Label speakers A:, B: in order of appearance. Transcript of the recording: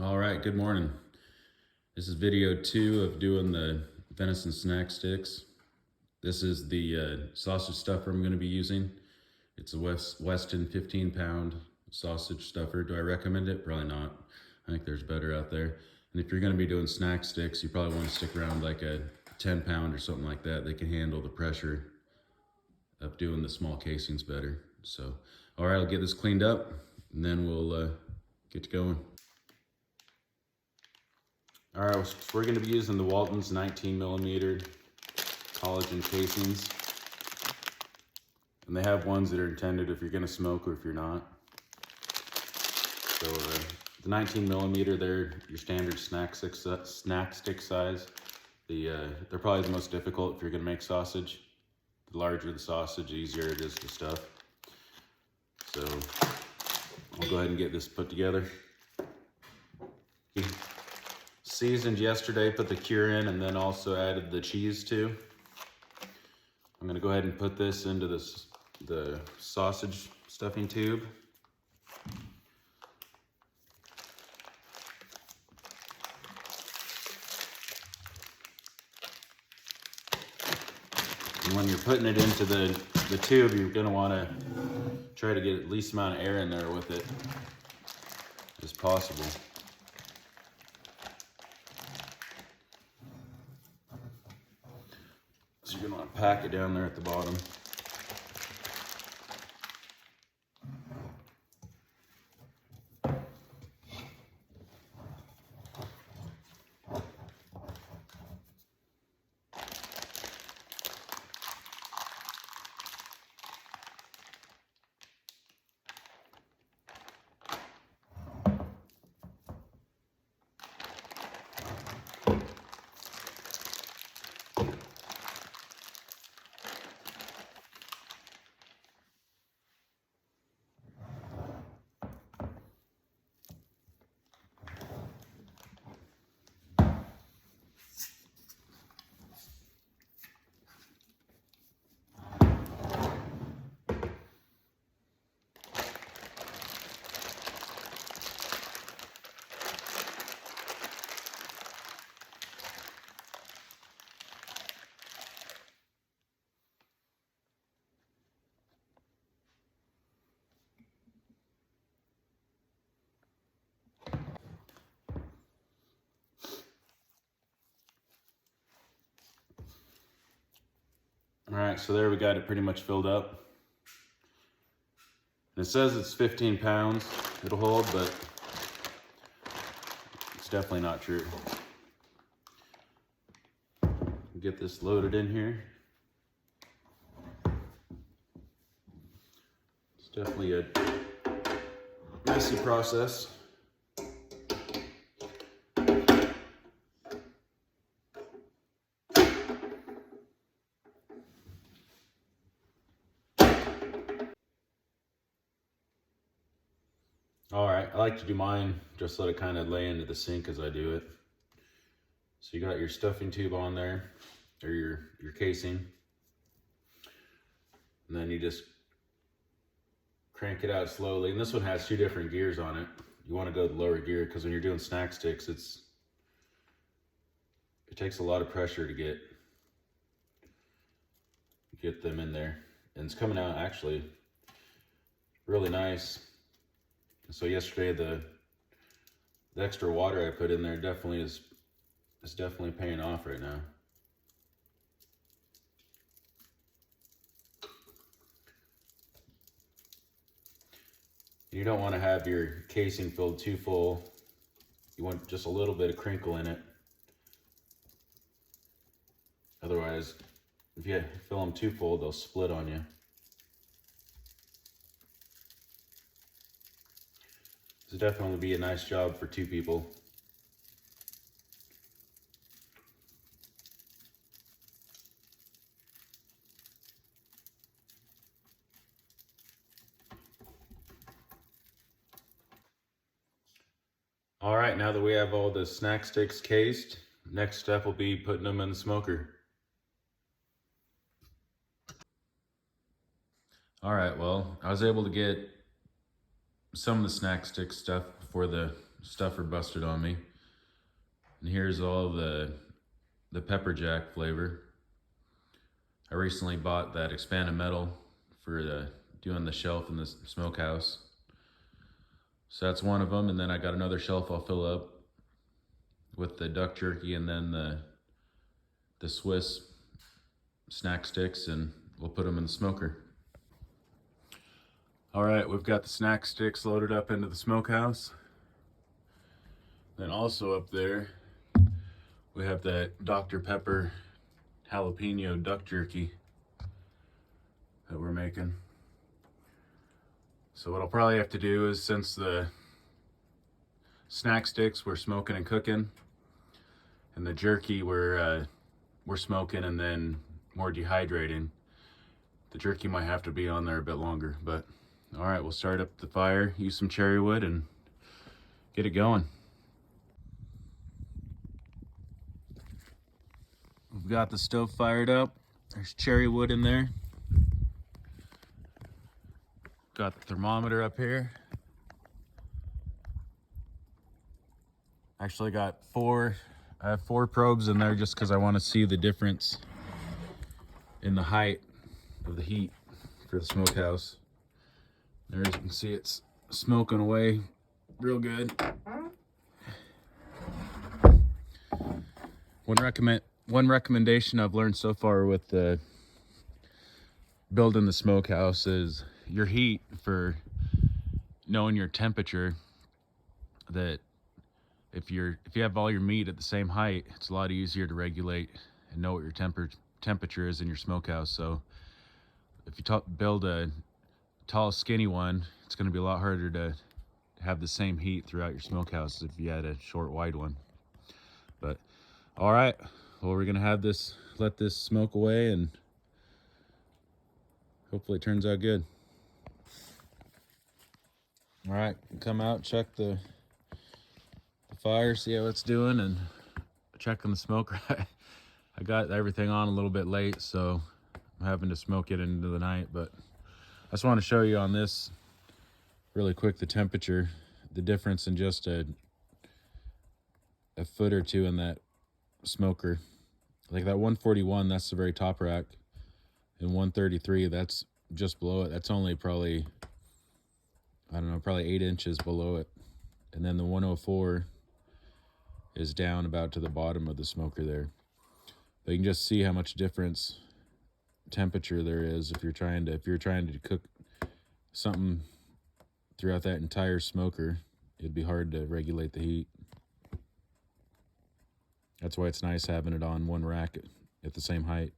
A: All right, good morning. This is video 2 of doing the venison snack sticks. This is the sausage stuffer I'm going to be using. It's a Weston 15-pound sausage stuffer. Do I recommend it? Probably not. I think there's better out there. And if you're going to be doing snack sticks, you probably want to stick around like a 10-pound or something like that. They can handle the pressure of doing the small casings better. So, all right, I'll get this cleaned up and then we'll get to going. All right, so we're going to be using the Walton's 19mm collagen casings. And they have ones that are intended if you're going to smoke or if you're not. So the 19mm, they're your standard snack stick size. They're probably the most difficult if you're going to make sausage. The larger the sausage, the easier it is to stuff. So I'll go ahead and get this put together. Seasoned yesterday, put the cure in, and then also added the cheese too. I'm gonna go ahead and put this into the sausage stuffing tube. And when you're putting it into the tube, you're gonna wanna try to get the least amount of air in there with it as possible. So you're gonna want to pack it down there at the bottom. All right, so there we got it pretty much filled up. And it says it's 15 pounds it'll hold, but it's definitely not true. Get this loaded in here. It's definitely a messy process. All right, I like to do mine, just let it kind of lay into the sink as I do it. So you got your stuffing tube on there, or your casing. And then you just crank it out slowly. And this one has 2 different gears on it. You want to go the lower gear because when you're doing snack sticks, it takes a lot of pressure to get them in there. And it's coming out actually really nice. So yesterday the extra water I put in there definitely is definitely paying off right now. You don't want to have your casing filled too full. You want just a little bit of crinkle in it. Otherwise, if you fill them too full, they'll split on you. This will definitely be a nice job for 2 people. All right, now that we have all the snack sticks cased, next step will be putting them in the smoker. All right, well, I was able to get some of the snack stick stuff before the stuffer busted on me. And here's all the pepper jack flavor. I recently bought that expanded metal for doing the shelf in the smokehouse. So that's one of them, and then I got another shelf I'll fill up with the duck jerky and then the Swiss snack sticks, and we'll put them in the smoker. All right, we've got the snack sticks loaded up into the smokehouse. Then also up there, we have that Dr. Pepper jalapeno duck jerky that we're making. So what I'll probably have to do is, since the snack sticks we're smoking and cooking, and the jerky we're smoking and then more dehydrating, the jerky might have to be on there a bit longer. But all right, we'll start up the fire, use some cherry wood, and get it going. We've got the stove fired up. There's cherry wood in there. Got the thermometer up here. Actually I have four probes in there just because I want to see the difference in the height of the heat for the smokehouse. There, as you can see, it's smoking away real good. One recommendation I've learned so far with building the smokehouse is your heat, for knowing your temperature. That if you have all your meat at the same height, it's a lot easier to regulate and know what your temperature is in your smokehouse. So if you build a tall, skinny one, it's going to be a lot harder to have the same heat throughout your smokehouse if you had a short, wide one. But all right, well, we're going to let this smoke away, and hopefully it turns out good. All right, come out, check the fire, see how it's doing, and check on the smoker. I got everything on a little bit late, so I'm having to smoke it into the night. But I just want to show you on this really quick the temperature, the difference in just a foot or two in that smoker. Like that 141, that's the very top rack, and 133, that's just below it. That's only probably, I don't know, probably 8 inches below it. And then the 104 is down about to the bottom of the smoker there. But you can just see how much difference temperature there is if you're trying to cook something throughout that entire smoker. It'd be hard to regulate the heat. That's why it's nice having it on one rack at the same height.